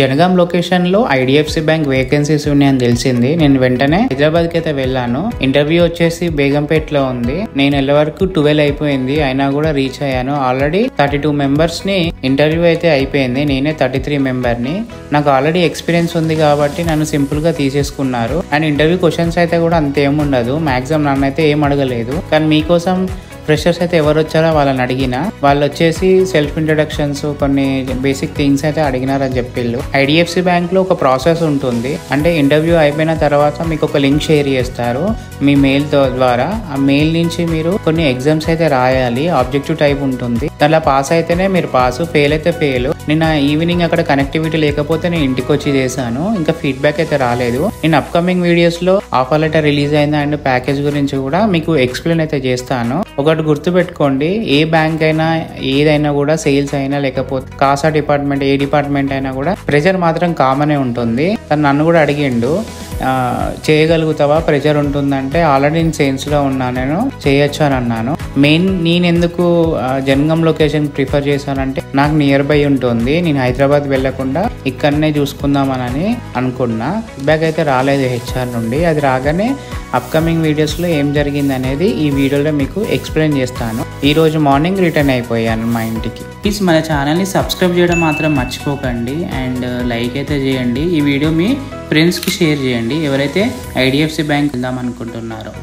Jangaon location లో IDFC bank vacancies ఉన్నాయని తెలిసింది. నేను వెంటనే హైదరాబాద్ కి అయితే వెళ్ళాను. ఇంటర్వ్యూ వచ్చేసి బేగంపేటలో ఉంది. నేను వెళ్ళే వరకు 12 అయిపోయింది, అయినా కూడా రీచ్ అయ్యాను. ఆల్రెడీ 32 మెంబర్స్ ని ఇంటర్వ్యూ అయితే అయిపోయింది. నేనే 33 మెంబర్ ని. నాకు ఆల్రెడీ ఎక్స్పీరియన్స్ ఉంది కాబట్టి నన్ను సింపుల్ గా తీసేసుకున్నారు. అండ్ ఇంటర్వ్యూ క్వశ్చన్స్ అయితే కూడా అంతేం ఉండదు. మాక్సిమం నన్నైతే ఏం అడగలేదు. కానీ మీకోసం ఫ్రెషర్స్ అయితే ఎవరు వచ్చారో వాళ్ళని అడిగిన. వాళ్ళు వచ్చేసి సెల్ఫ్ ఇంట్రడక్షన్స్, కొన్ని బేసిక్ థింగ్స్ అయితే అడిగినారని చెప్పిళ్ళు. ఐడిఎఫ్సి బ్యాంక్ లో ఒక ప్రాసెస్ ఉంటుంది. అంటే ఇంటర్వ్యూ అయిపోయిన తర్వాత మీకు ఒక లింక్ షేర్ చేస్తారు మీ మెయిల్ ద్వారా. ఆ మెయిల్ నుంచి మీరు కొన్ని ఎగ్జామ్స్ అయితే రాయాలి. ఆబ్జెక్టివ్ టైప్ ఉంటుంది. దాంట్లో పాస్ అయితేనే మీరు పాస్, ఫెయిల్ అయితే ఫెయిల్. నిన్న ఈవినింగ్ అక్కడ కనెక్టివిటీ లేకపోతే నేను ఇంటికి వచ్చి చేశాను. ఇంకా ఫీడ్బ్యాక్ అయితే రాలేదు. నేను అప్కమింగ్ వీడియోస్ లో ఆఫర్ లెటర్ రిలీజ్ అయిందా అండ్ ప్యాకేజ్ గురించి కూడా మీకు ఎక్స్ప్లెయిన్ అయితే చేస్తాను. ఒకటి గుర్తుపెట్టుకోండి, ఏ బ్యాంక్ అయినా ఏదైనా కూడా, సేల్స్ అయినా లేకపోతే కాసా డిపార్ట్మెంట్, ఏ డిపార్ట్మెంట్ అయినా కూడా ప్రెజర్ మాత్రం కామనే ఉంటుంది. తను నన్ను కూడా అడిగిండు, చేయగలుగుతావా, ప్రెజర్ ఉంటుందంటే ఆల్రెడీ నేను సేల్స్లో ఉన్నా, నేను చేయొచ్చు అని అన్నాను. మెయిన్ నేను ఎందుకు జనగాం లొకేషన్ ప్రిఫర్ చేశానంటే నాకు నియర్ బై ఉంటుంది. నేను హైదరాబాద్ వెళ్లకుండా ఇక్కడనే చూసుకుందామని అనుకున్నా. ఫీడ్బ్యాక్ అయితే రాలేదు హెచ్ఆర్ నుండి. అది రాగానే అప్కమింగ్ వీడియోస్లో ఏం జరిగింది అనేది ఈ వీడియోలో మీకు ఎక్స్ప్లెయిన్ చేస్తాను. ఈ రోజు మార్నింగ్ రిటర్న్ అయిపోయాను మా ఇంటికి. ప్లీజ్ మన ఛానల్ని సబ్స్క్రైబ్ చేయడం మాత్రం మర్చిపోకండి. అండ్ లైక్ అయితే చేయండి. ఈ వీడియో మీ ఫ్రెండ్స్కి షేర్ చేయండి ఎవరైతే ఐడిఎఫ్సి బ్యాంక్ వెళ్దాం అనుకుంటున్నారో.